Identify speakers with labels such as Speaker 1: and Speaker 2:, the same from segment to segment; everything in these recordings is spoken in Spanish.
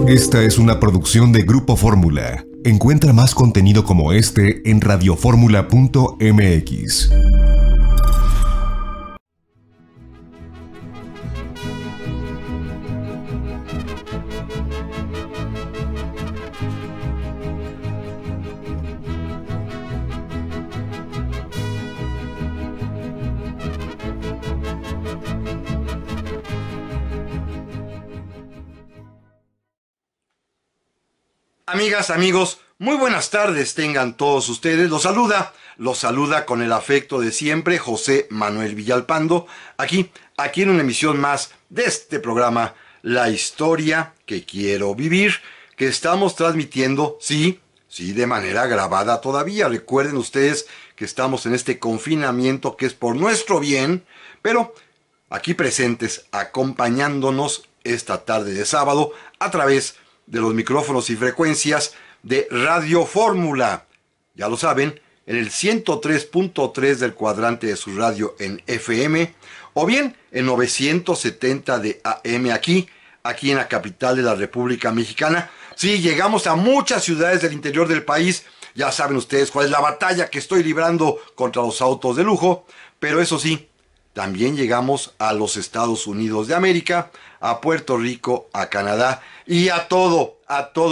Speaker 1: Esta es una producción de Grupo Fórmula. Encuentra más contenido como este en radioformula.mx.
Speaker 2: Amigas, amigos, muy buenas tardes tengan todos ustedes. Los saluda con el afecto de siempre José Manuel Villalpando, aquí en una emisión más de este programa, La Historia que Quiero Vivir, que estamos transmitiendo, sí, de manera grabada todavía. Recuerden ustedes que estamos en este confinamiento que es por nuestro bien, pero aquí presentes, acompañándonos esta tarde de sábado a través de los micrófonos y frecuencias de Radio Fórmula. Ya lo saben, en el 103.3 del cuadrante de su radio en FM, o bien en 970 de AM aquí en la capital de la República Mexicana. Sí, llegamos a muchas ciudades del interior del país. Ya saben ustedes cuál es la batalla que estoy librando contra los autos de lujo, pero eso sí, también llegamos a los Estados Unidos de América, a Puerto Rico, a Canadá y a todo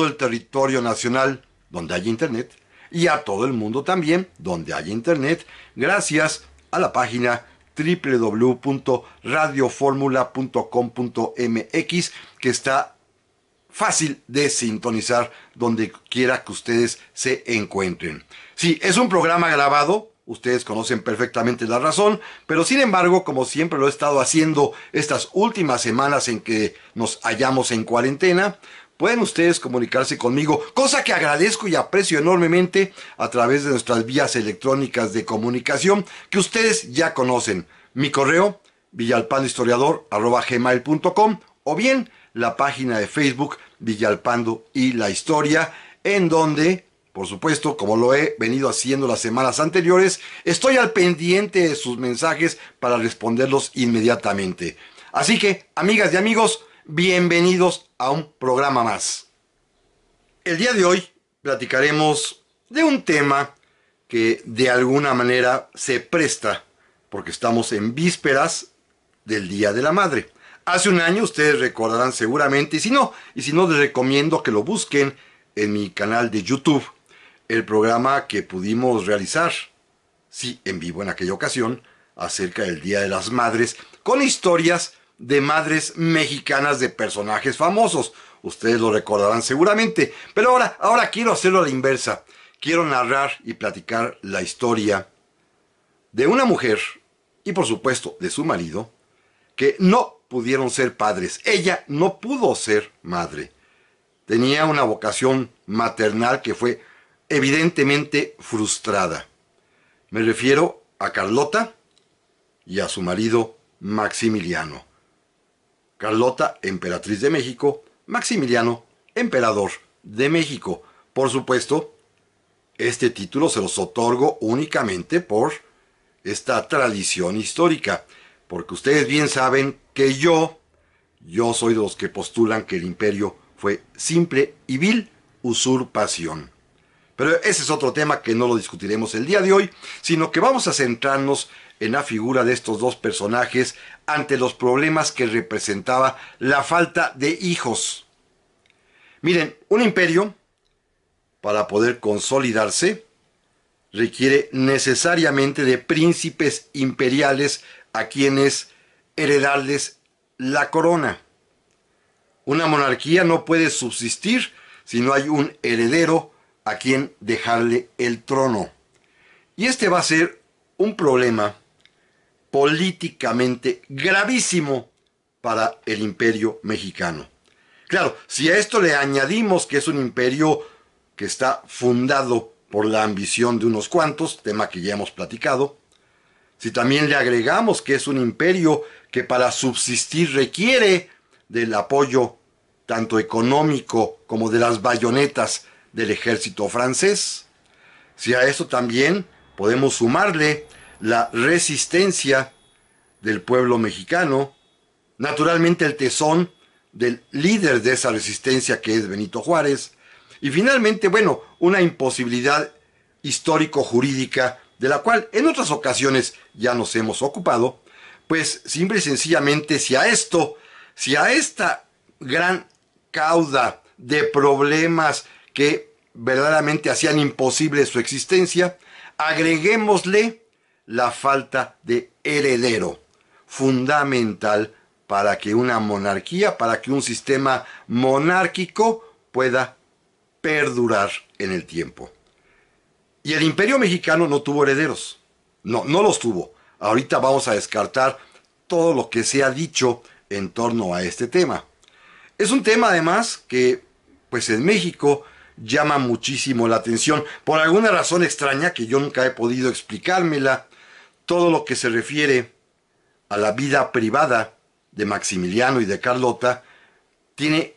Speaker 2: el territorio nacional donde haya internet y a todo el mundo también donde haya internet, gracias a la página www.radioformula.com.mx, que está fácil de sintonizar donde quiera que ustedes se encuentren. Sí, es un programa grabado. Ustedes conocen perfectamente la razón, pero sin embargo, como siempre lo he estado haciendo estas últimas semanas en que nos hallamos en cuarentena, pueden ustedes comunicarse conmigo, cosa que agradezco y aprecio enormemente a través de nuestras vías electrónicas de comunicación que ustedes ya conocen. Mi correo, villalpandohistoriador@gmail.com, o bien la página de Facebook Villalpando y la Historia, en donde, por supuesto, como lo he venido haciendo las semanas anteriores, estoy al pendiente de sus mensajes para responderlos inmediatamente. Así que, amigas y amigos, bienvenidos a un programa más. El día de hoy platicaremos de un tema que de alguna manera se presta, porque estamos en vísperas del Día de la Madre. Hace un año, ustedes recordarán seguramente, y si no, les recomiendo que lo busquen en mi canal de YouTube, el programa que pudimos realizar, sí, en vivo en aquella ocasión, acerca del Día de las Madres, con historias de madres mexicanas de personajes famosos. Ustedes lo recordarán seguramente, pero ahora quiero hacerlo a la inversa. Quiero narrar y platicar la historia de una mujer, y por supuesto de su marido, que no pudieron ser padres. Ella no pudo ser madre. Tenía una vocación maternal que fue evidentemente frustrada. Me refiero a Carlota y a su marido Maximiliano. Carlota, emperatriz de México; Maximiliano, emperador de México. Por supuesto, este título se los otorgo únicamente por esta tradición histórica, porque ustedes bien saben que yo soy de los que postulan que el imperio fue simple y vil usurpación. Pero ese es otro tema que no lo discutiremos el día de hoy, sino que vamos a centrarnos en la figura de estos dos personajes ante los problemas que representaba la falta de hijos. Miren, un imperio, para poder consolidarse, requiere necesariamente de príncipes imperiales a quienes heredarles la corona. Una monarquía no puede subsistir si no hay un heredero a quien dejarle el trono. Y este va a ser un problema políticamente gravísimo para el imperio mexicano. Claro, si a esto le añadimos que es un imperio que está fundado por la ambición de unos cuantos, tema que ya hemos platicado, si también le agregamos que es un imperio que para subsistir requiere del apoyo tanto económico como de las bayonetas del ejército francés, si a esto también podemos sumarle la resistencia del pueblo mexicano, naturalmente el tesón del líder de esa resistencia que es Benito Juárez, y finalmente, bueno, una imposibilidad histórico-jurídica de la cual en otras ocasiones ya nos hemos ocupado, pues simple y sencillamente si a esta gran cauda de problemas que verdaderamente hacían imposible su existencia, agreguémosle la falta de heredero, fundamental para que una monarquía, para que un sistema monárquico pueda perdurar en el tiempo. Y el Imperio Mexicano no tuvo herederos. No los tuvo. Ahorita vamos a descartar todo lo que se ha dicho en torno a este tema. Es un tema además que, pues en México, llama muchísimo la atención. Por alguna razón extraña que yo nunca he podido explicármela, todo lo que se refiere a la vida privada de Maximiliano y de Carlota tiene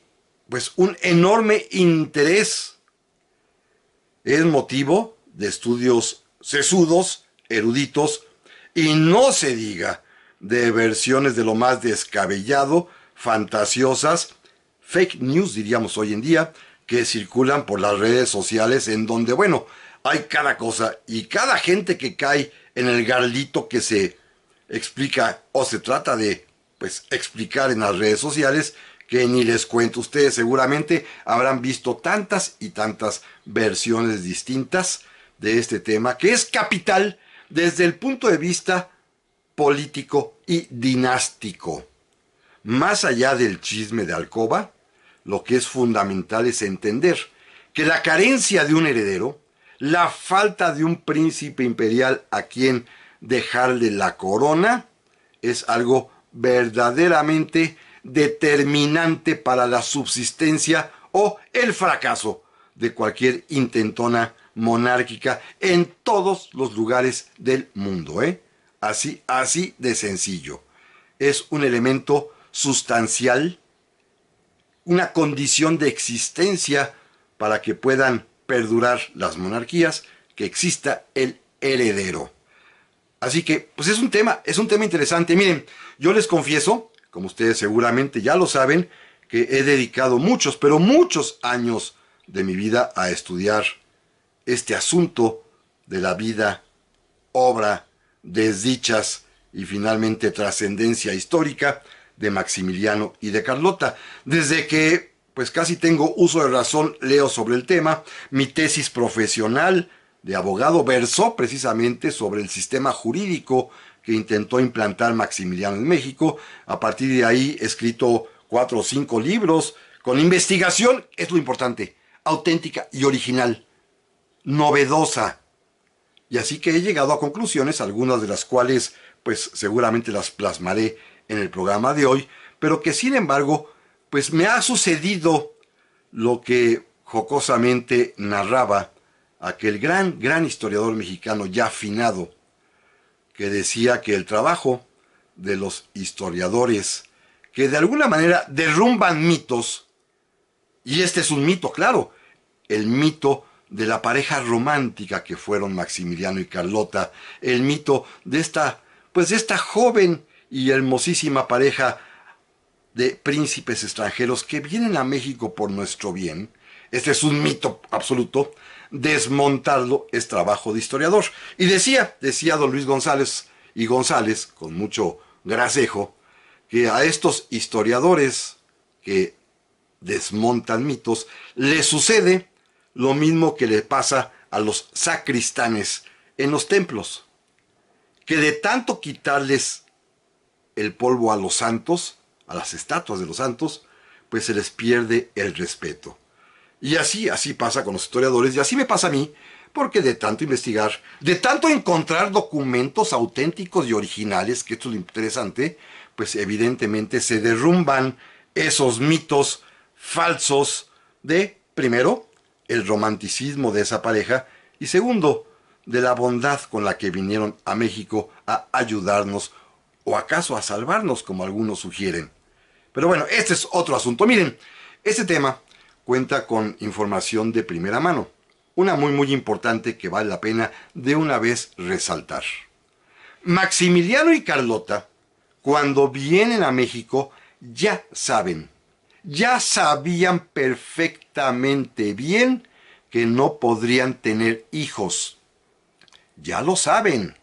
Speaker 2: pues un enorme interés. Es motivo de estudios sesudos, eruditos, y no se diga de versiones de lo más descabellado, fantasiosas, fake news diríamos hoy en día, que circulan por las redes sociales en donde, bueno, hay cada cosa y cada gente que cae en el garlito que se explica o se trata de, pues, explicar en las redes sociales, que ni les cuento. Ustedes seguramente habrán visto tantas y tantas versiones distintas de este tema, que es capital desde el punto de vista político y dinástico. Más allá del chisme de alcoba, lo que es fundamental es entender que la carencia de un heredero, la falta de un príncipe imperial a quien dejarle la corona, es algo verdaderamente determinante para la subsistencia o el fracaso de cualquier intentona monárquica en todos los lugares del mundo, así de sencillo. Es un elemento sustancial, una condición de existencia para que puedan perdurar las monarquías, que exista el heredero. Así que, pues es un tema interesante. Miren, yo les confieso, como ustedes seguramente ya lo saben, que he dedicado muchos, pero muchos años de mi vida a estudiar este asunto de la vida, obra, desdichas y finalmente trascendencia histórica de Maximiliano y de Carlota. Desde que pues casi tengo uso de razón, leo sobre el tema. Mi tesis profesional de abogado versó precisamente sobre el sistema jurídico que intentó implantar Maximiliano en México. A partir de ahí he escrito 4 o 5 libros con investigación, es lo importante, auténtica y original, novedosa. Y así que he llegado a conclusiones, algunas de las cuales pues seguramente las plasmaré en el programa de hoy, pero que sin embargo pues me ha sucedido lo que jocosamente narraba aquel gran historiador mexicano ya finado, que decía que el trabajo de los historiadores que de alguna manera derrumban mitos, y este es un mito, claro, el mito de la pareja romántica que fueron Maximiliano y Carlota, el mito de esta joven y hermosísima pareja de príncipes extranjeros que vienen a México por nuestro bien. Este es un mito absoluto. Desmontarlo es trabajo de historiador. Y decía don Luis González y González, con mucho gracejo, que a estos historiadores que desmontan mitos les sucede lo mismo que le pasa a los sacristanes en los templos, que de tanto quitarles el polvo a los santos, a las estatuas de los santos, pues se les pierde el respeto. Y así pasa con los historiadores, y así me pasa a mí, porque de tanto investigar, de tanto encontrar documentos auténticos y originales, que esto es lo interesante, pues evidentemente se derrumban esos mitos falsos de, primero, el romanticismo de esa pareja, y segundo, de la bondad con la que vinieron a México a ayudarnos, o acaso a salvarnos, como algunos sugieren. Pero bueno, este es otro asunto. Miren, este tema cuenta con información de primera mano, una muy importante que vale la pena de una vez resaltar. Maximiliano y Carlota, cuando vienen a México, ya saben ya sabían perfectamente bien que no podrían tener hijos. Ya lo saben.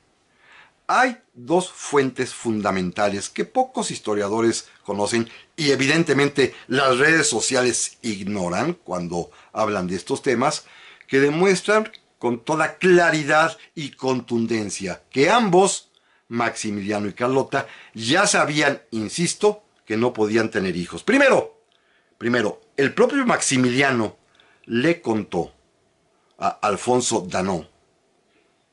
Speaker 2: Hay dos fuentes fundamentales que pocos historiadores conocen y evidentemente las redes sociales ignoran cuando hablan de estos temas, que demuestran con toda claridad y contundencia que ambos, Maximiliano y Carlota, ya sabían, insisto, que no podían tener hijos. Primero, el propio Maximiliano le contó a Alfonso Danó.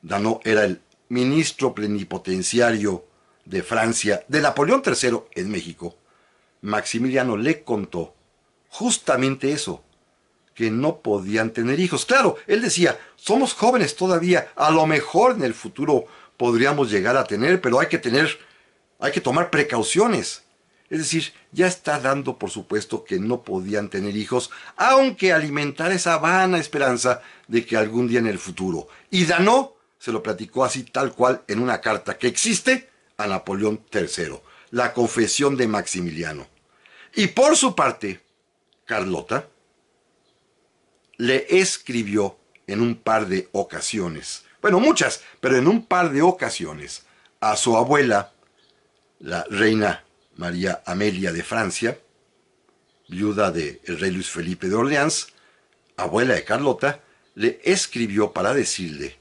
Speaker 2: Danó era el ministro plenipotenciario de Francia de Napoleón III en México. Maximiliano le contó justamente eso, que no podían tener hijos. Claro, él decía, somos jóvenes todavía, a lo mejor en el futuro podríamos llegar a tener, pero hay que tomar precauciones. Es decir, ya está dando por supuesto que no podían tener hijos, aunque alimentar esa vana esperanza de que algún día en el futuro. Y Danó se lo platicó así tal cual en una carta que existe a Napoleón III, la confesión de Maximiliano. Y por su parte, Carlota le escribió en un par de ocasiones, bueno, muchas, pero en un par de ocasiones, a su abuela, la reina María Amelia de Francia, viuda del rey Luis Felipe de Orleans, abuela de Carlota, le escribió para decirle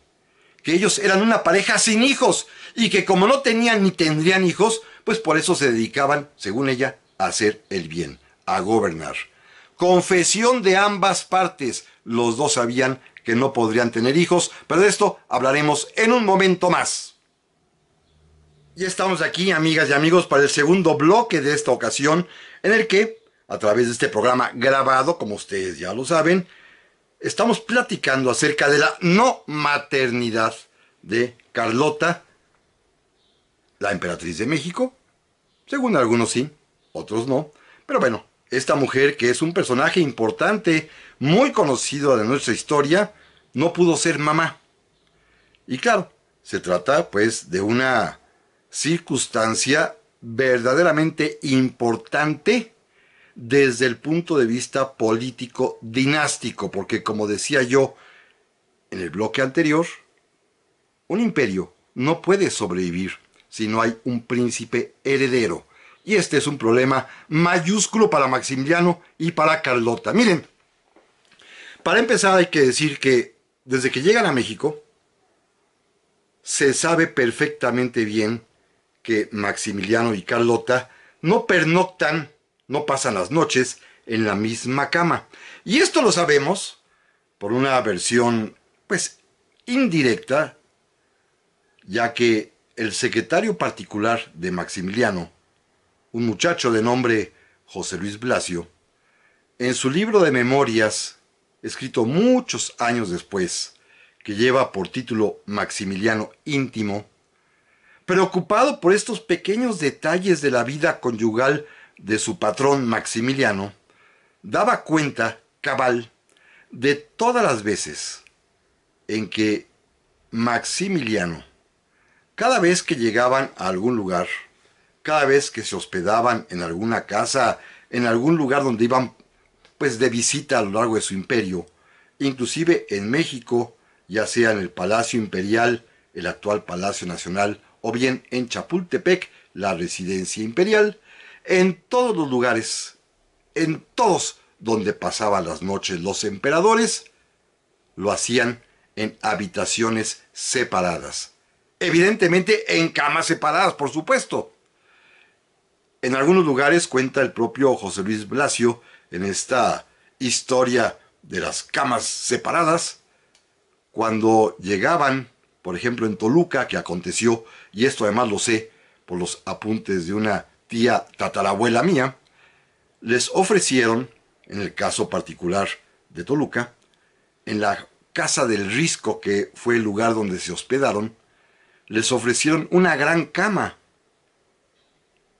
Speaker 2: que ellos eran una pareja sin hijos y que como no tenían ni tendrían hijos, pues por eso se dedicaban, según ella, a hacer el bien, a gobernar. Confesión de ambas partes, los dos sabían que no podrían tener hijos, pero de esto hablaremos en un momento más. Ya estamos aquí, amigas y amigos, para el segundo bloque de esta ocasión, en el que, a través de este programa grabado, como ustedes ya lo saben, estamos platicando acerca de la no maternidad de Carlota, la emperatriz de México. Según algunos sí, otros no. Pero bueno, esta mujer, que es un personaje importante, muy conocido de nuestra historia, no pudo ser mamá. Y claro, se trata pues de una circunstancia verdaderamente importante desde el punto de vista político dinástico, porque como decía yo en el bloque anterior, un imperio no puede sobrevivir si no hay un príncipe heredero. Y este es un problema mayúsculo para Maximiliano y para Carlota. Miren, para empezar hay que decir que desde que llegan a México, se sabe perfectamente bien que Maximiliano y Carlota no pernoctan, no pasan las noches en la misma cama. Y esto lo sabemos por una versión, pues, indirecta, ya que el secretario particular de Maximiliano, un muchacho de nombre José Luis Blasio, en su libro de memorias, escrito muchos años después, que lleva por título Maximiliano Íntimo, preocupado por estos pequeños detalles de la vida conyugal de su patrón Maximiliano, daba cuenta cabal de todas las veces en que Maximiliano, cada vez que llegaban a algún lugar, cada vez que se hospedaban en alguna casa, en algún lugar donde iban pues de visita a lo largo de su imperio, inclusive en México, ya sea en el Palacio Imperial, el actual Palacio Nacional, o bien en Chapultepec, la residencia imperial, en todos los lugares, en todos donde pasaban las noches los emperadores, lo hacían en habitaciones separadas. Evidentemente en camas separadas, por supuesto. En algunos lugares cuenta el propio José Luis Blasio, en esta historia de las camas separadas, cuando llegaban, por ejemplo en Toluca, que aconteció, y esto además lo sé por los apuntes de una tía tatarabuela mía, les ofrecieron, en el caso particular de Toluca, en la Casa del Risco, que fue el lugar donde se hospedaron, les ofrecieron una gran cama.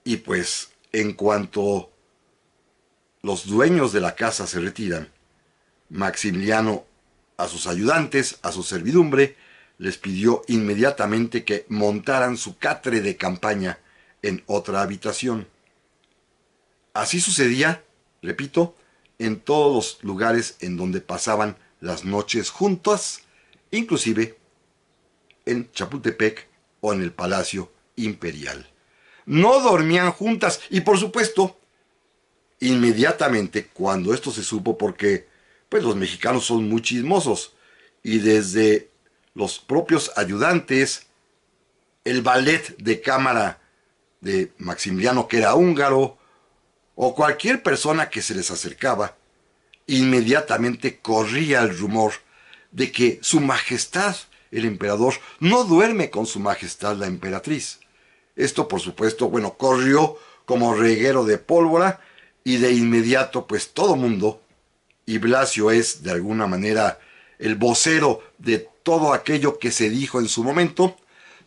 Speaker 2: Y pues, en cuanto los dueños de la casa se retiran, Maximiliano a sus ayudantes, a su servidumbre, les pidió inmediatamente que montaran su catre de campaña en otra habitación. Así sucedía repito, en todos los lugares en donde pasaban las noches juntas, inclusive en Chapultepec o en el Palacio Imperial. No dormían juntas y por supuesto, inmediatamente cuando esto se supo, porque pues los mexicanos son muy chismosos y desde los propios ayudantes, el ballet de cámara de Maximiliano, que era húngaro, o cualquier persona que se les acercaba, inmediatamente corría el rumor de que su majestad, el emperador, no duerme con su majestad la emperatriz. Esto, por supuesto, bueno, corrió como reguero de pólvora y de inmediato, pues todo mundo, y Blasio es de alguna manera el vocero de todo aquello que se dijo en su momento,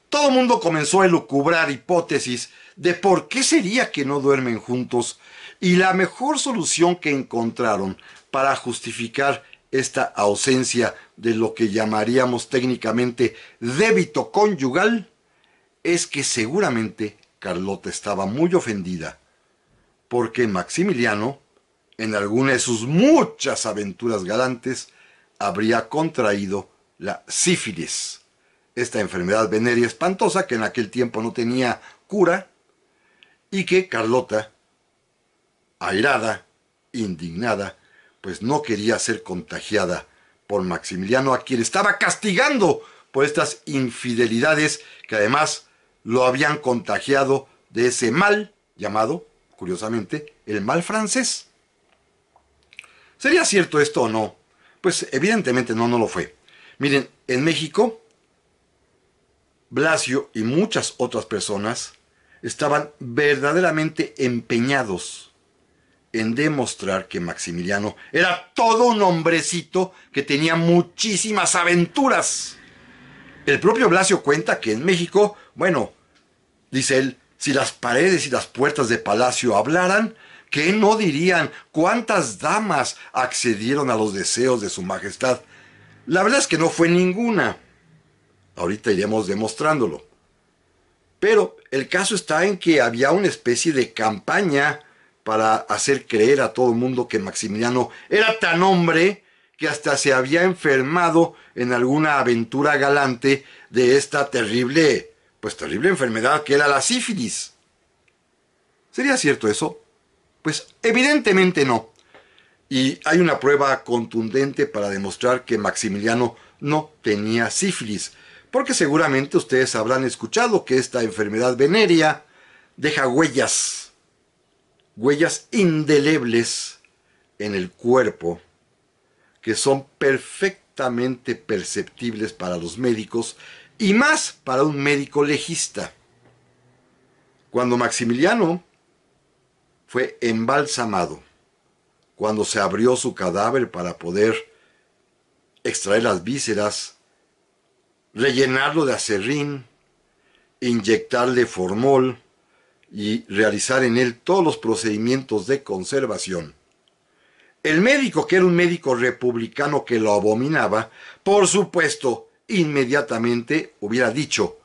Speaker 2: todo mundo comenzó a elucubrar hipótesis de por qué sería que no duermen juntos y la mejor solución que encontraron para justificar esta ausencia de lo que llamaríamos técnicamente débito conyugal es que seguramente Carlota estaba muy ofendida porque Maximiliano, en alguna de sus muchas aventuras galantes, habría contraído la sífilis, esta enfermedad venérea espantosa que en aquel tiempo no tenía cura y que Carlota, airada, indignada, pues no quería ser contagiada por Maximiliano, a quien estaba castigando por estas infidelidades que además lo habían contagiado de ese mal llamado, curiosamente, el mal francés. ¿Sería cierto esto o no? Pues evidentemente no lo fue. Miren, en México, Blasio y muchas otras personas estaban verdaderamente empeñados en demostrar que Maximiliano era todo un hombrecito que tenía muchísimas aventuras. El propio Blasio cuenta que en México, bueno, dice él, si las paredes y las puertas de palacio hablaran, ¿qué no dirían? ¿Cuántas damas accedieron a los deseos de su majestad? La verdad es que no fue ninguna. Ahorita iremos demostrándolo. Pero el caso está en que había una especie de campaña para hacer creer a todo el mundo que Maximiliano era tan hombre que hasta se había enfermado en alguna aventura galante de esta terrible enfermedad que era la sífilis. ¿Sería cierto eso? Pues evidentemente no. Y hay una prueba contundente para demostrar que Maximiliano no tenía sífilis, porque seguramente ustedes habrán escuchado que esta enfermedad venérea deja huellas indelebles en el cuerpo, que son perfectamente perceptibles para los médicos y más para un médico legista. Cuando Maximiliano fue embalsamado, cuando se abrió su cadáver para poder extraer las vísceras, rellenarlo de aserrín, inyectarle formol y realizar en él todos los procedimientos de conservación. El médico, que era un médico republicano que lo abominaba, por supuesto, inmediatamente hubiera dicho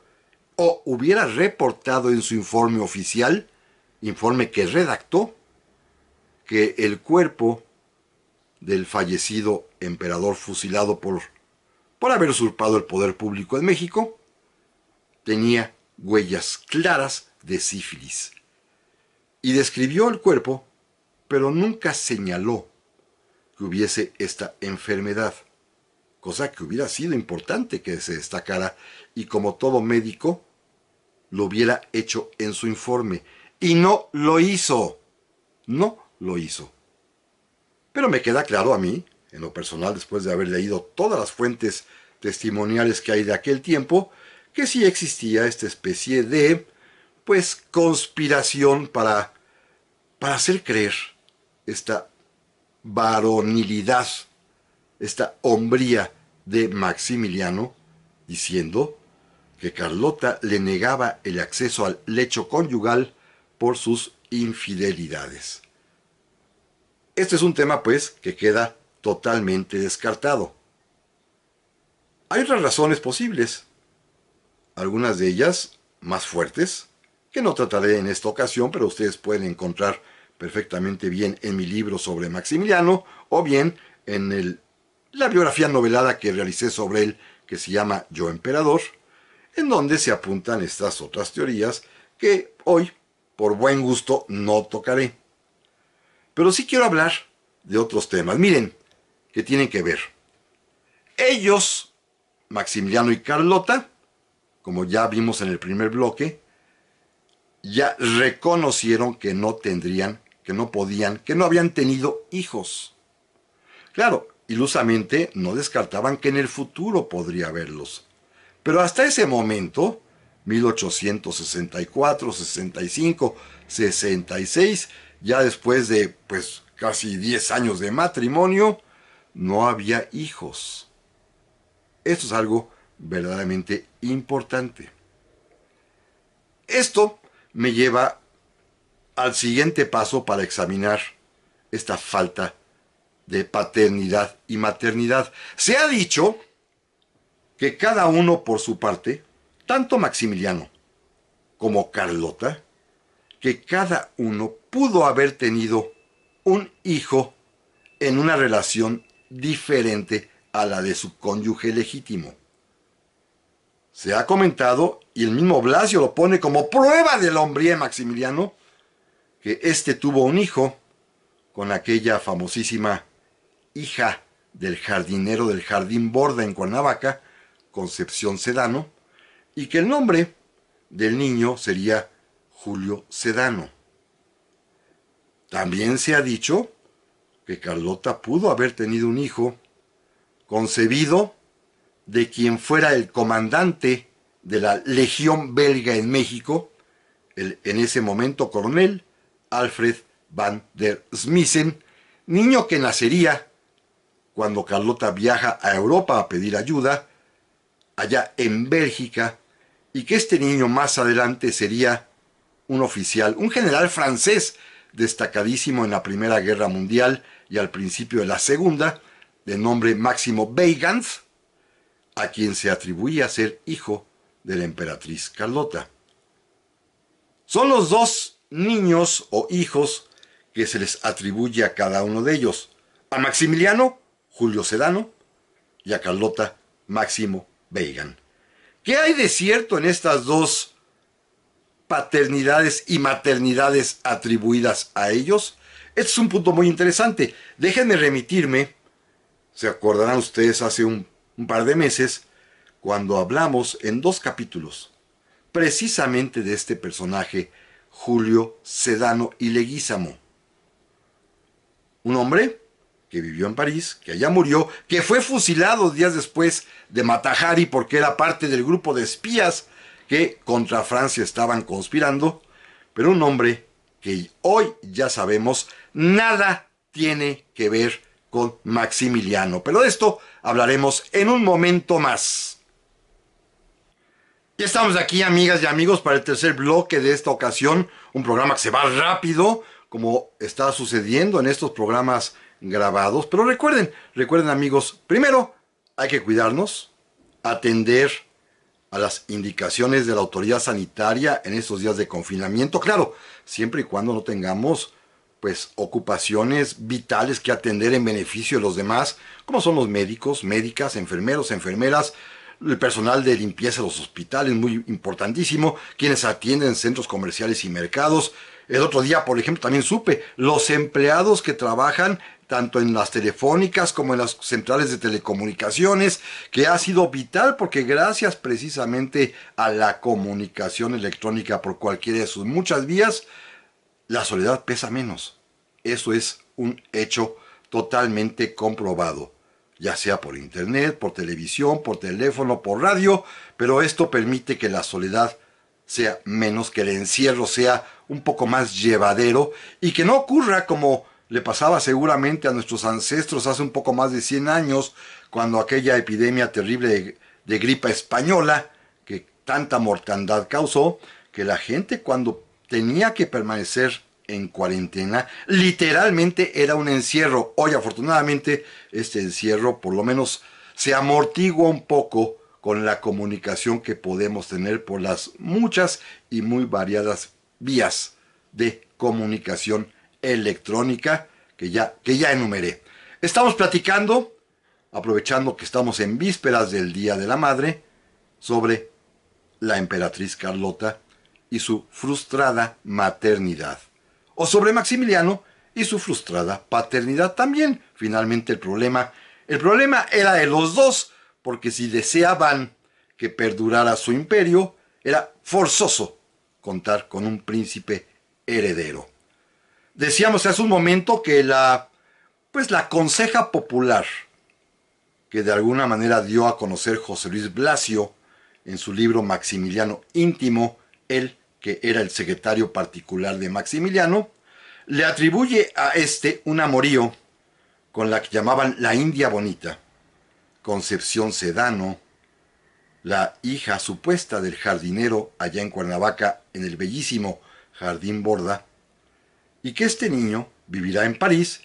Speaker 2: o hubiera reportado en su informe oficial, informe que redactó, que el cuerpo del fallecido emperador fusilado por haber usurpado el poder público en México tenía huellas claras de sífilis. Y describió el cuerpo, pero nunca señaló que hubiese esta enfermedad, cosa que hubiera sido importante que se destacara y como todo médico lo hubiera hecho en su informe. Y no lo hizo. No lo hizo. Pero me queda claro a mí, en lo personal, después de haber leído todas las fuentes testimoniales que hay de aquel tiempo, que sí existía esta especie de, conspiración para hacer creer esta varonilidad, esta hombría de Maximiliano, diciendo que Carlota le negaba el acceso al lecho conyugal por sus infidelidades. Este es un tema, que queda totalmente descartado. Hay otras razones posibles, algunas de ellas más fuertes, que no trataré en esta ocasión, pero ustedes pueden encontrar perfectamente bien en mi libro sobre Maximiliano, o bien en la biografía novelada que realicé sobre él, que se llama Yo Emperador, en donde se apuntan estas otras teorías que hoy, por buen gusto, no tocaré. Pero sí quiero hablar de otros temas. Miren, que tienen que ver. Ellos, Maximiliano y Carlota, como ya vimos en el primer bloque, ya reconocieron que no tendrían, que no podían, que no habían tenido hijos. Claro, ilusamente no descartaban que en el futuro podría haberlos. Pero hasta ese momento, 1864, 65, 66, ya después de pues casi 10 años de matrimonio, no había hijos. Esto es algo verdaderamente importante. Esto me lleva al siguiente paso para examinar esta falta de paternidad y maternidad. Se ha dicho que cada uno por su parte, tanto Maximiliano como Carlota, que cada uno pudo haber tenido un hijo en una relación diferente a la de su cónyuge legítimo. Se ha comentado, y el mismo Blasio lo pone como prueba de la hombría de Maximiliano, que éste tuvo un hijo con aquella famosísima hija del jardinero del Jardín Borda en Cuernavaca, Concepción Sedano, y que el nombre del niño sería Julio Sedano. También se ha dicho que Carlota pudo haber tenido un hijo concebido de quien fuera el comandante de la Legión Belga en México, el en ese momento coronel Alfred van der Smissen, niño que nacería cuando Carlota viaja a Europa a pedir ayuda, allá en Bélgica, y que este niño más adelante sería un oficial, un general francés destacadísimo en la Primera Guerra Mundial y al principio de la Segunda, de nombre Máximo Weygand, a quien se atribuía ser hijo de la emperatriz Carlota. Son los dos niños o hijos que se les atribuye a cada uno de ellos. A Maximiliano, Julio Sedano, y a Carlota, Máximo Weygand. ¿Qué hay de cierto en estas dos paternidades y maternidades atribuidas a ellos? Este es un punto muy interesante. Déjenme remitirme, se acordarán ustedes hace un par de meses, cuando hablamos en 2 capítulos, precisamente de este personaje, Julio Sedano y Leguízamo. Un hombre que vivió en París, que allá murió, que fue fusilado días después de Mata-Hari porque era parte del grupo de espías que contra Francia estaban conspirando, pero un hombre que hoy ya sabemos nada tiene que ver con Maximiliano. Pero de esto hablaremos en un momento más. Ya estamos aquí, amigas y amigos, para el tercer bloque de esta ocasión, un programa que se va rápido, como está sucediendo en estos programas grabados. Pero recuerden amigos, primero hay que cuidarnos, atender a las indicaciones de la autoridad sanitaria en estos días de confinamiento, claro, siempre y cuando no tengamos pues ocupaciones vitales que atender en beneficio de los demás, como son los médicos, médicas, enfermeros, enfermeras, el personal de limpieza de los hospitales, muy importantísimo, quienes atienden centros comerciales y mercados. El otro día, por ejemplo, también supe, los empleados que trabajan tanto en las telefónicas como en las centrales de telecomunicaciones, que ha sido vital porque gracias precisamente a la comunicación electrónica por cualquiera de sus muchas vías, la soledad pesa menos. Eso es un hecho totalmente comprobado, ya sea por internet, por televisión, por teléfono, por radio, pero esto permite que la soledad sea menos, que el encierro sea un poco más llevadero y que no ocurra como le pasaba seguramente a nuestros ancestros hace un poco más de 100 años, cuando aquella epidemia terrible de gripa española, que tanta mortandad causó, que la gente cuando tenía que permanecer en cuarentena, literalmente era un encierro. Hoy afortunadamente este encierro por lo menos se amortigua un poco con la comunicación que podemos tener por las muchas y muy variadas vías de comunicación electrónica que ya enumeré. Estamos platicando, aprovechando que estamos en vísperas del Día de la Madre, sobre la emperatriz Carlota y su frustrada maternidad. O sobre Maximiliano y su frustrada paternidad también. Finalmente el problema era de los dos, porque si deseaban que perdurara su imperio, era forzoso contar con un príncipe heredero. Decíamos hace un momento que la conseja popular que de alguna manera dio a conocer José Luis Blasio en su libro Maximiliano Íntimo, él que era el secretario particular de Maximiliano, le atribuye a este un amorío con la que llamaban la India Bonita, Concepción Sedano, la hija supuesta del jardinero allá en Cuernavaca, en el bellísimo Jardín Borda, y que este niño vivirá en París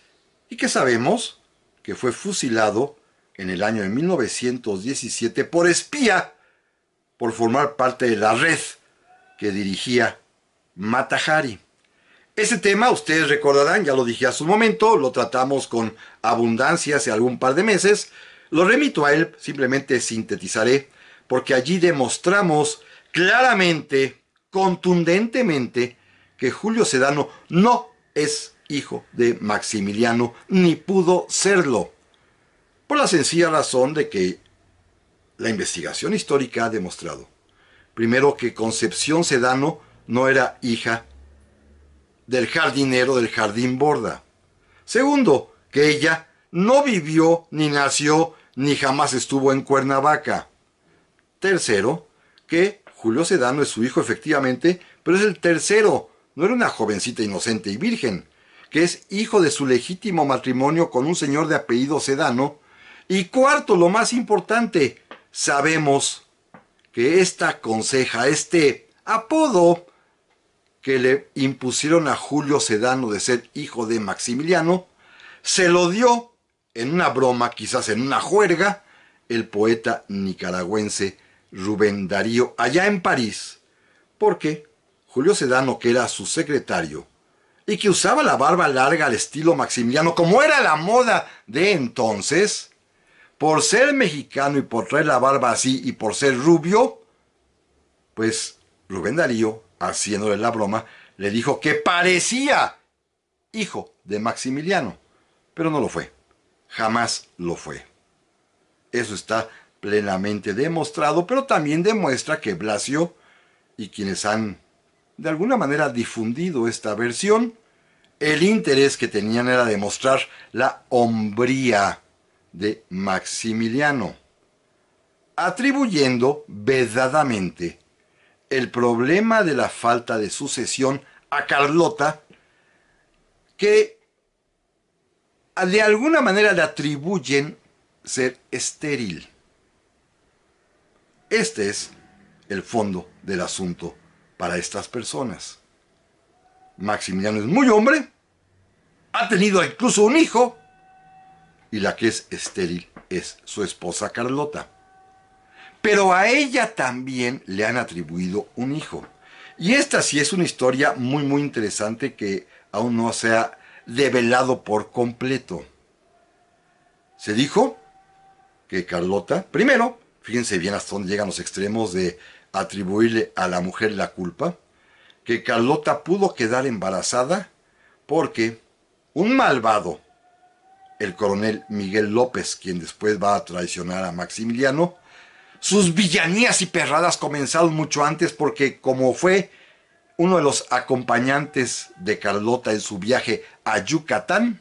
Speaker 2: y que sabemos que fue fusilado en el año de 1917 por espía, por formar parte de la red que dirigía Mata Hari. Ese tema, ustedes recordarán, ya lo dije hace un momento, lo tratamos con abundancia hace algún par de meses. Lo remito a él, simplemente sintetizaré, porque allí demostramos claramente, contundentemente, que Julio Sedano no es hijo de Maximiliano, ni pudo serlo. Por la sencilla razón de que la investigación histórica ha demostrado, primero, que Concepción Sedano no era hija del jardinero del Jardín Borda. Segundo, que ella no vivió, ni nació, ni jamás estuvo en Cuernavaca. Tercero, que Julio Sedano es su hijo efectivamente, pero es el tercero, no era una jovencita inocente y virgen, que es hijo de su legítimo matrimonio con un señor de apellido Sedano. Y cuarto, lo más importante, sabemos que esta conseja, este apodo que le impusieron a Julio Sedano de ser hijo de Maximiliano, se lo dio en una broma, quizás en una juerga, el poeta nicaragüense Rubén Darío, allá en París, porque Julio Sedano, que era su secretario, y que usaba la barba larga al estilo Maximiliano, como era la moda de entonces, por ser mexicano y por traer la barba así y por ser rubio, pues Rubén Darío, haciéndole la broma, le dijo que parecía hijo de Maximiliano, pero no lo fue, jamás lo fue. Eso está plenamente demostrado, pero también demuestra que Blasio y quienes han de alguna manera difundido esta versión, el interés que tenían era demostrar la hombría de Maximiliano, atribuyendo vedadamente el problema de la falta de sucesión a Carlota, que de alguna manera le atribuyen ser estéril. Este es el fondo del asunto para estas personas. Maximiliano es muy hombre, ha tenido incluso un hijo, y la que es estéril es su esposa Carlota. Pero a ella también le han atribuido un hijo. Y esta sí es una historia muy muy interesante que aún no se ha develado por completo. Se dijo que Carlota, primero, fíjense bien hasta dónde llegan los extremos de atribuirle a la mujer la culpa, que Carlota pudo quedar embarazada porque un malvado, el coronel Miguel López, quien después va a traicionar a Maximiliano, sus villanías y perradas comenzaron mucho antes porque, como fue uno de los acompañantes de Carlota en su viaje a Yucatán,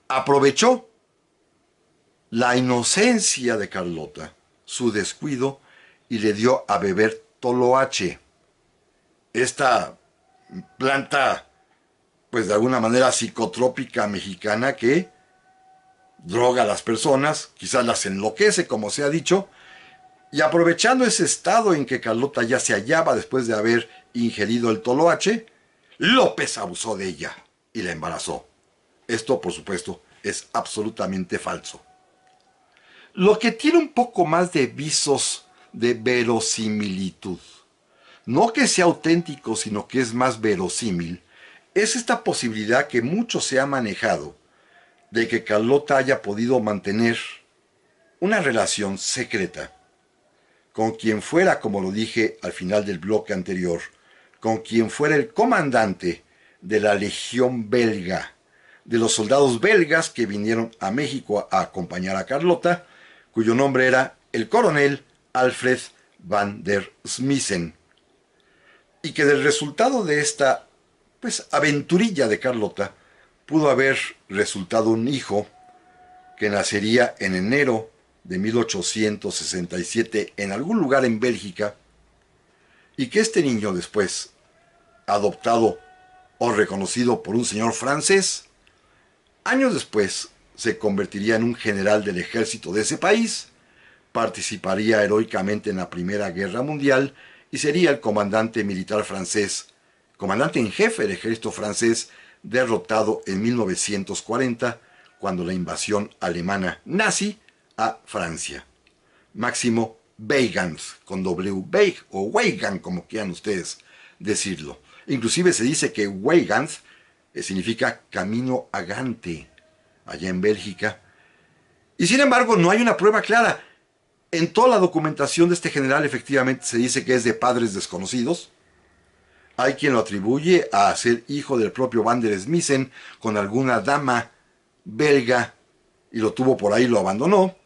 Speaker 2: aprovechó la inocencia de Carlota, su descuido, y le dio a beber toloache. Esta planta, pues de alguna manera psicotrópica mexicana que droga a las personas, quizás las enloquece, como se ha dicho, y aprovechando ese estado en que Carlota ya se hallaba después de haber ingerido el toloache, López abusó de ella y la embarazó. Esto, por supuesto, es absolutamente falso. Lo que tiene un poco más de visos de verosimilitud, no que sea auténtico, sino que es más verosímil, es esta posibilidad que mucho se ha manejado de que Carlota haya podido mantener una relación secreta con quien fuera, como lo dije al final del bloque anterior, con quien fuera el comandante de la Legión Belga, de los soldados belgas que vinieron a México a acompañar a Carlota, cuyo nombre era el coronel Alfred van der Smissen, y que del resultado de esta aventurilla de Carlota pudo haber resultado un hijo que nacería en enero de 1867 en algún lugar en Bélgica, y que este niño después, adoptado o reconocido por un señor francés, años después se convertiría en un general del ejército de ese país, participaría heroicamente en la Primera Guerra Mundial y sería el comandante militar francés, comandante en jefe del ejército francés, derrotado en 1940 cuando la invasión alemana nazi a Francia. Máximo Weygand, con W, Weig o Weygand, como quieran ustedes decirlo. Inclusive se dice que Weygand significa camino agante allá en Bélgica. Y sin embargo no hay una prueba clara. En toda la documentación de este general efectivamente se dice que es de padres desconocidos. Hay quien lo atribuye a ser hijo del propio Van der Smissen con alguna dama belga y lo tuvo por ahí y lo abandonó.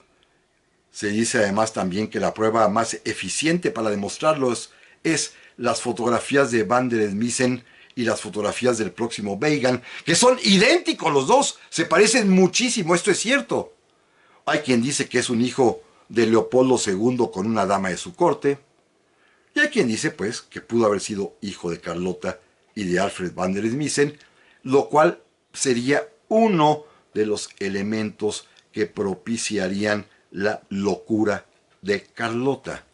Speaker 2: Se dice además también que la prueba más eficiente para demostrarlo es las fotografías de Van der Smissen y las fotografías del próximo Weygand, que son idénticos los dos, se parecen muchísimo, esto es cierto. Hay quien dice que es un hijo de Leopoldo II con una dama de su corte, y hay quien dice pues que pudo haber sido hijo de Carlota y de Alfred van der Smissen, lo cual sería uno de los elementos que propiciarían la locura de Carlota.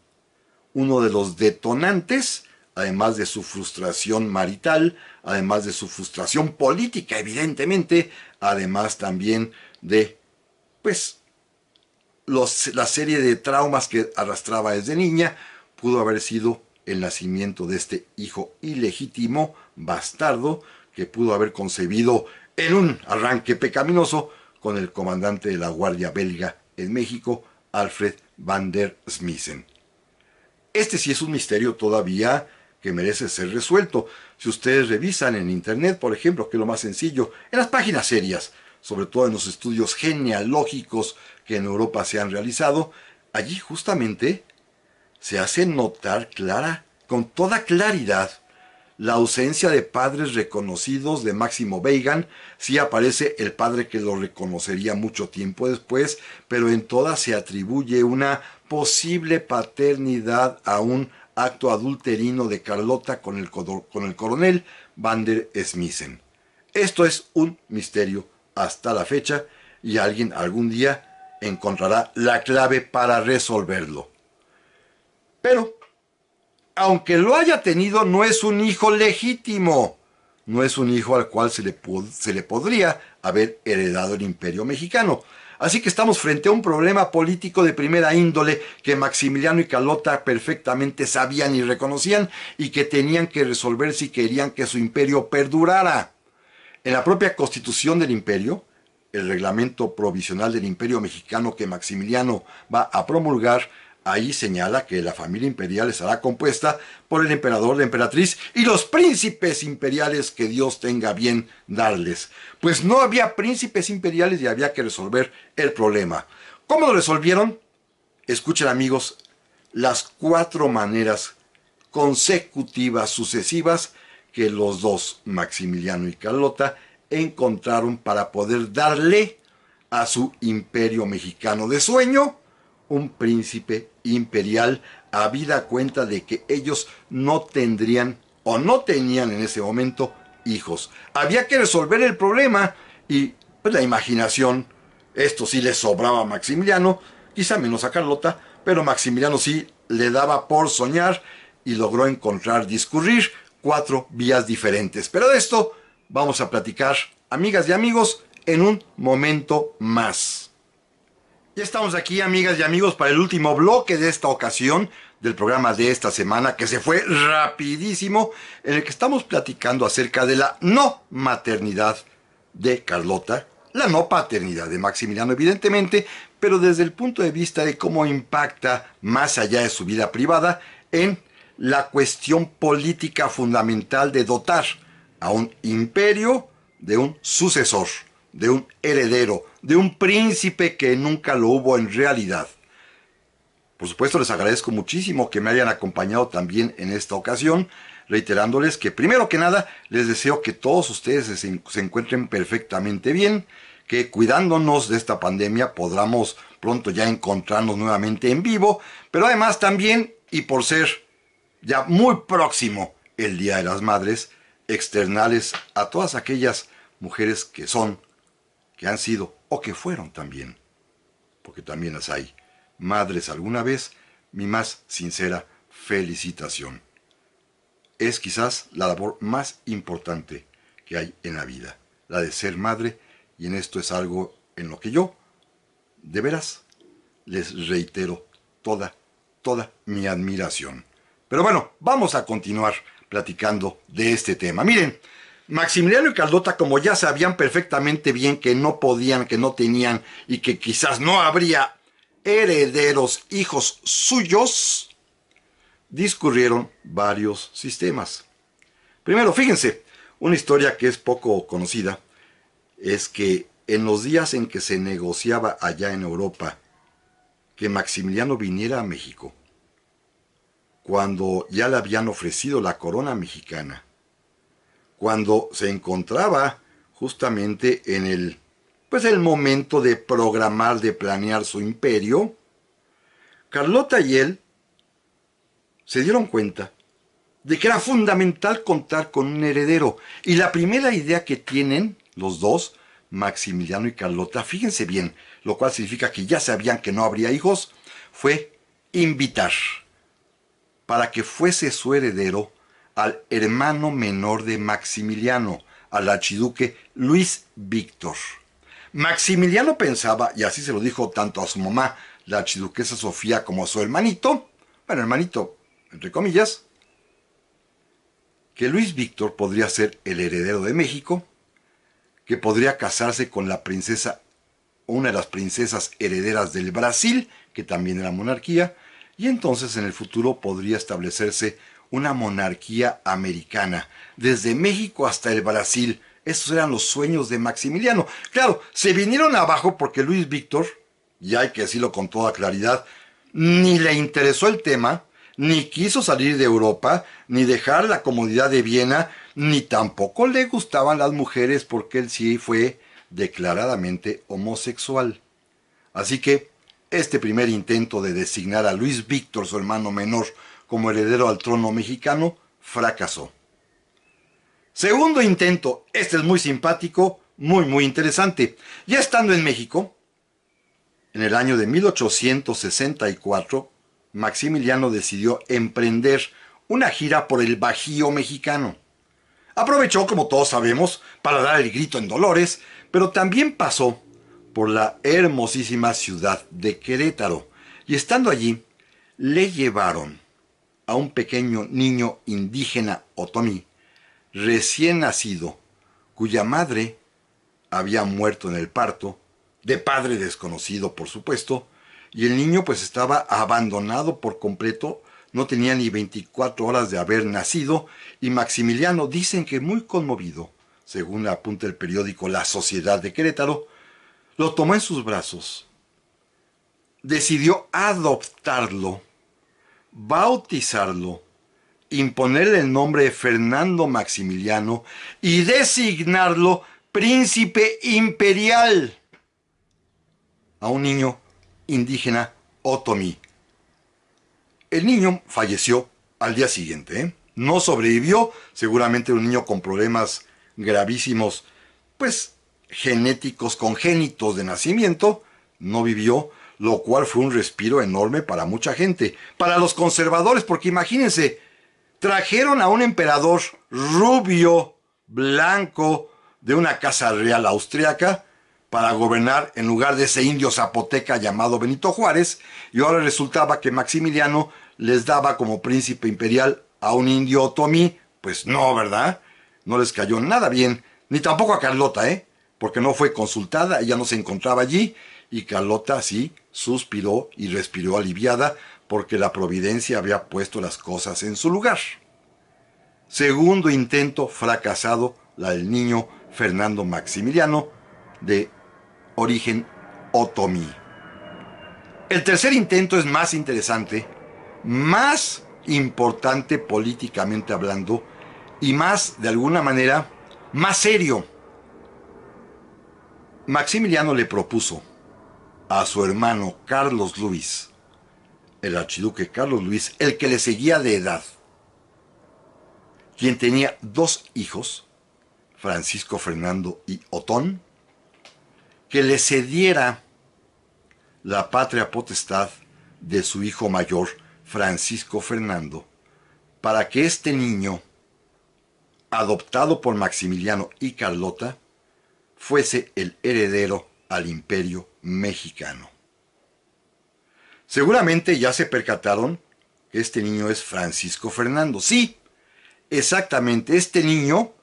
Speaker 2: Uno de los detonantes, además de su frustración marital, además de su frustración política, evidentemente, además también de, la serie de traumas que arrastraba desde niña, pudo haber sido el nacimiento de este hijo ilegítimo, bastardo, que pudo haber concebido en un arranque pecaminoso con el comandante de la Guardia Belga en México, Alfred van der Smissen. Este sí es un misterio todavía que merece ser resuelto. Si ustedes revisan en internet, por ejemplo, que es lo más sencillo, en las páginas serias, sobre todo en los estudios genealógicos que en Europa se han realizado, allí justamente se hace notar con toda claridad, la ausencia de padres reconocidos de Máximo Weygand. Sí aparece el padre que lo reconocería mucho tiempo después, pero en todas se atribuye una posible paternidad a un acto adulterino de Carlota con el coronel van der Smissen. Esto es un misterio hasta la fecha y alguien algún día encontrará la clave para resolverlo. Pero, aunque lo haya tenido, no es un hijo legítimo. No es un hijo al cual se le podría haber heredado el Imperio Mexicano. Así que estamos frente a un problema político de primera índole que Maximiliano y Carlota perfectamente sabían y reconocían y que tenían que resolver si querían que su imperio perdurara. En la propia constitución del imperio, el reglamento provisional del Imperio Mexicano que Maximiliano va a promulgar, ahí señala que la familia imperial estará compuesta por el emperador, la emperatriz y los príncipes imperiales que Dios tenga bien darles. Pues no había príncipes imperiales y había que resolver el problema. ¿Cómo lo resolvieron? Escuchen, amigos, las 4 maneras consecutivas, sucesivas, que los dos, Maximiliano y Carlota, encontraron para poder darle a su imperio mexicano de sueño un príncipe imperial, habida cuenta de que ellos no tendrían o no tenían en ese momento hijos. Había que resolver el problema y la imaginación, esto sí le sobraba a Maximiliano, quizá menos a Carlota, pero Maximiliano sí le daba por soñar y logró discurrir 4 vías diferentes. Pero de esto vamos a platicar, amigas y amigos, en un momento más. Ya estamos aquí, amigas y amigos, para el último bloque de esta ocasión del programa de esta semana, que se fue rapidísimo, en el que estamos platicando acerca de la no maternidad de Carlota, la no paternidad de Maximiliano, evidentemente, pero desde el punto de vista de cómo impacta más allá de su vida privada en la cuestión política fundamental de dotar a un imperio de un sucesor, de un heredero, de un príncipe que nunca lo hubo en realidad. Por supuesto, les agradezco muchísimo que me hayan acompañado también en esta ocasión, reiterándoles que primero que nada les deseo que todos ustedes se encuentren perfectamente bien, que cuidándonos de esta pandemia podamos pronto ya encontrarnos nuevamente en vivo, pero además también, y por ser ya muy próximo el Día de las Madres, externales a todas aquellas mujeres que son, que han sido o que fueron también, porque también las hay, madres alguna vez, mi más sincera felicitación. Es quizás la labor más importante que hay en la vida, la de ser madre, y en esto es algo en lo que yo, de veras, les reitero toda mi admiración. Pero bueno, vamos a continuar platicando de este tema. Miren, Maximiliano y Carlota, como ya sabían perfectamente bien que no podían, que no tenían y que quizás no habría herederos, hijos suyos, discurrieron varios sistemas. Primero, fíjense, una historia que es poco conocida es que en los días en que se negociaba allá en Europa que Maximiliano viniera a México, cuando ya le habían ofrecido la corona mexicana, cuando se encontraba justamente en el momento de programar, de planear su imperio, Carlota y él se dieron cuenta de que era fundamental contar con un heredero. Y la primera idea que tienen los dos, Maximiliano y Carlota, fíjense bien, lo cual significa que ya sabían que no habría hijos, fue invitar para que fuese su heredero al hermano menor de Maximiliano, al archiduque Luis Víctor. Maximiliano pensaba, y así se lo dijo tanto a su mamá, la archiduquesa Sofía, como a su hermanito, entre comillas, que Luis Víctor podría ser el heredero de México, que podría casarse con la princesa, una de las princesas herederas del Brasil, que también era monarquía, y entonces en el futuro podría establecerse una monarquía americana, desde México hasta el Brasil. Esos eran los sueños de Maximiliano. Claro, se vinieron abajo porque Luis Víctor, y hay que decirlo con toda claridad, ni le interesó el tema, ni quiso salir de Europa, ni dejar la comodidad de Viena, ni tampoco le gustaban las mujeres porque él sí fue declaradamente homosexual. Así que este primer intento de designar a Luis Víctor, su hermano menor, como heredero al trono mexicano, fracasó. Segundo intento, este es muy simpático, muy interesante. Ya estando en México, en el año de 1864, Maximiliano decidió emprender una gira por el Bajío mexicano. Aprovechó, como todos sabemos, para dar el grito en Dolores, pero también pasó por la hermosísima ciudad de Querétaro. Y estando allí, le llevaron a un pequeño niño indígena otomí, recién nacido, cuya madre había muerto en el parto, de padre desconocido por supuesto, y el niño pues estaba abandonado por completo, no tenía ni 24 horas de haber nacido, y Maximiliano, dicen que muy conmovido, según apunta el periódico La Sociedad de Querétaro, lo tomó en sus brazos, decidió adoptarlo, bautizarlo, imponerle el nombre de Fernando Maximiliano y designarlo príncipe imperial a un niño indígena otomí. El niño falleció al día siguiente, No sobrevivió, seguramente un niño con problemas gravísimos, genéticos congénitos de nacimiento, no vivió, lo cual fue un respiro enorme para mucha gente, para los conservadores, porque imagínense, trajeron a un emperador rubio, blanco, de una casa real austriaca, para gobernar en lugar de ese indio zapoteca llamado Benito Juárez, y ahora resultaba que Maximiliano les daba como príncipe imperial a un indio otomí. Pues no, ¿verdad? No les cayó nada bien, ni tampoco a Carlota, porque no fue consultada, ella no se encontraba allí, y Carlota sí suspiró y respiró aliviada porque la providencia había puesto las cosas en su lugar. Segundo intento fracasado, la del niño Fernando Maximiliano, de origen otomí. El tercer intento es más interesante, más importante políticamente hablando y más, de alguna manera, más serio. Maximiliano le propuso a su hermano Carlos Luis, el archiduque Carlos Luis, el que le seguía de edad, quien tenía 2 hijos, Francisco Fernando y Otón, que le cediera la patria potestad de su hijo mayor, Francisco Fernando, para que este niño, adoptado por Maximiliano y Carlota, fuese el heredero al imperio mexicano. Seguramente ya se percataron que este niño es Francisco Fernando. Sí, exactamente, este niño,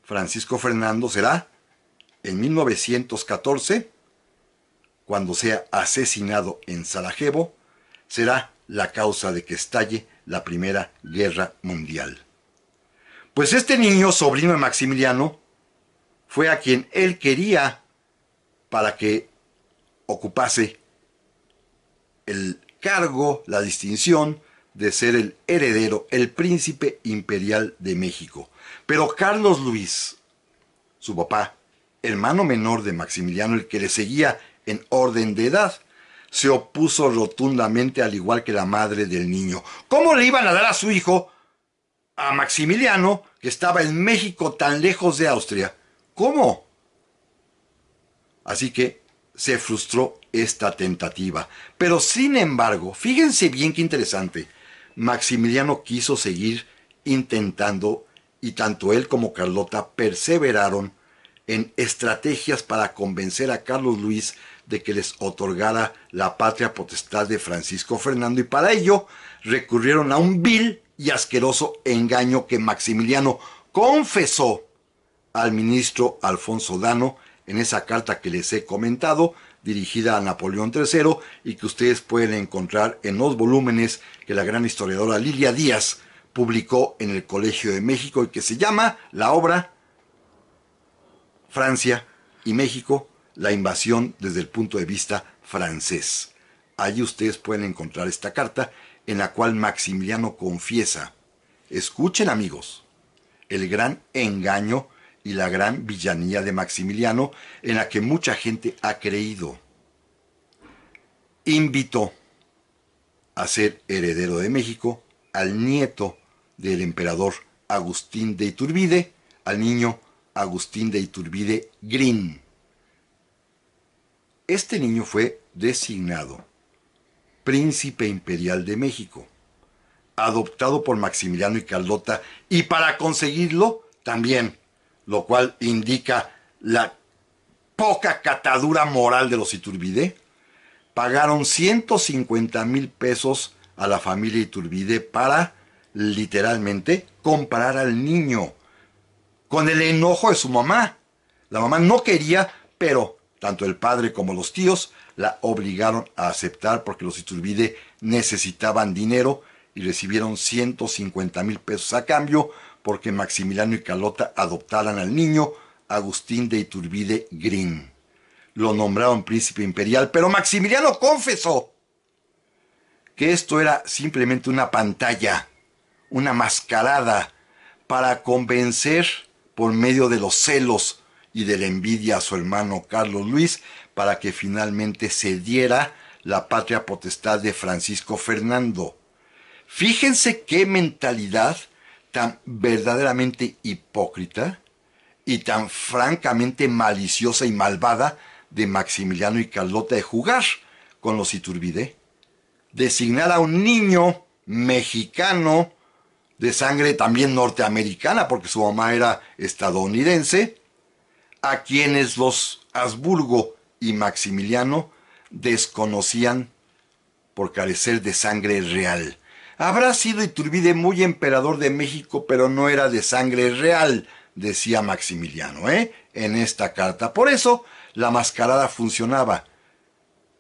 Speaker 2: Francisco Fernando, será en 1914, cuando sea asesinado en Sarajevo, será la causa de que estalle la Primera Guerra Mundial. Pues este niño, sobrino de Maximiliano, fue a quien él quería para que ocupase el cargo, la distinción de ser el heredero, el príncipe imperial de México. Pero Carlos Luis, su papá, hermano menor de Maximiliano, el que le seguía en orden de edad, se opuso rotundamente, al igual que la madre del niño. ¿Cómo le iban a dar a su hijo a Maximiliano, que estaba en México tan lejos de Austria? ¿Cómo? Así que se frustró esta tentativa. Pero sin embargo, fíjense bien qué interesante, Maximiliano quiso seguir intentando, y tanto él como Carlota perseveraron en estrategias para convencer a Carlos Luis de que les otorgara la patria potestad de Francisco Fernando, y para ello recurrieron a un vil y asqueroso engaño que Maximiliano confesó al ministro Alfonso Dano en esa carta que les he comentado, dirigida a Napoleón III, y que ustedes pueden encontrar en los volúmenes que la gran historiadora Lilia Díaz publicó en el Colegio de México, y que se llama la obra Francia y México, la invasión desde el punto de vista francés. Allí ustedes pueden encontrar esta carta en la cual Maximiliano confiesa, escuchen amigos, el gran engaño y la gran villanía de Maximiliano, en la que mucha gente ha creído. Invitó a ser heredero de México al nieto del emperador Agustín de Iturbide, al niño Agustín de Iturbide Green. Este niño fue designado príncipe imperial de México, adoptado por Maximiliano y Carlota, y para conseguirlo también, lo cual indica la poca catadura moral de los Iturbide, pagaron 150,000 pesos a la familia Iturbide para, literalmente, comprar al niño, con el enojo de su mamá. La mamá no quería, pero tanto el padre como los tíos la obligaron a aceptar, porque los Iturbide necesitaban dinero, y recibieron 150,000 pesos a cambio, porque Maximiliano y Carlota adoptaran al niño Agustín de Iturbide Green. Lo nombraron príncipe imperial, pero Maximiliano confesó que esto era simplemente una pantalla, una mascarada, para convencer por medio de los celos y de la envidia a su hermano Carlos Luis, para que finalmente cediera la patria potestad de Francisco Fernando. Fíjense qué mentalidad tan verdaderamente hipócrita y tan francamente maliciosa y malvada de Maximiliano y Carlota, de jugar con los Iturbide, designar a un niño mexicano de sangre también norteamericana, porque su mamá era estadounidense, a quienes los Habsburgo y Maximiliano desconocían por carecer de sangre real. Habrá sido Iturbide muy emperador de México, pero no era de sangre real, decía Maximiliano, en esta carta. Por eso la mascarada funcionaba.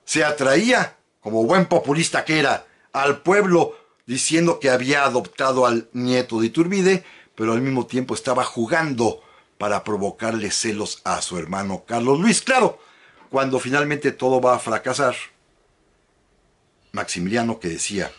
Speaker 2: Se atraía, como buen populista que era, al pueblo diciendo que había adoptado al nieto de Iturbide, pero al mismo tiempo estaba jugando para provocarle celos a su hermano Carlos Luis. Claro, cuando finalmente todo va a fracasar, Maximiliano, que decía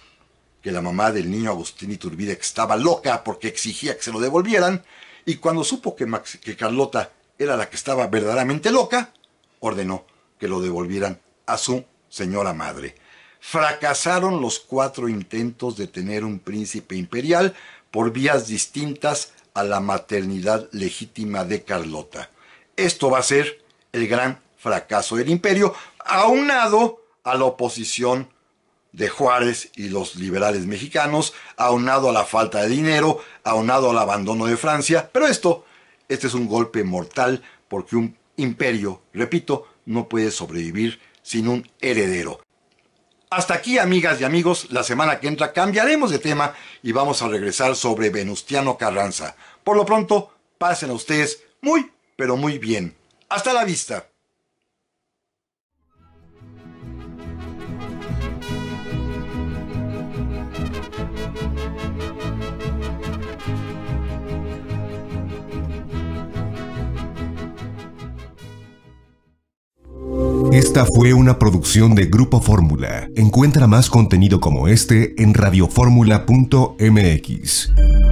Speaker 2: que la mamá del niño Agustín Iturbide estaba loca porque exigía que se lo devolvieran, y cuando supo que Carlota era la que estaba verdaderamente loca, ordenó que lo devolvieran a su señora madre. Fracasaron los 4 intentos de tener un príncipe imperial por vías distintas a la maternidad legítima de Carlota. Esto va a ser el gran fracaso del imperio, aunado a la oposición de Juárez y los liberales mexicanos, aunado a la falta de dinero, aunado al abandono de Francia. Pero este es un golpe mortal, porque un imperio, repito, no puede sobrevivir sin un heredero. Hasta aquí, amigas y amigos. La semana que entra cambiaremos de tema y vamos a regresar sobre Venustiano Carranza. Por lo pronto, pasen a ustedes muy, pero muy bien. Hasta la vista.
Speaker 1: Esta fue una producción de Grupo Fórmula. Encuentra más contenido como este en radioformula.mx.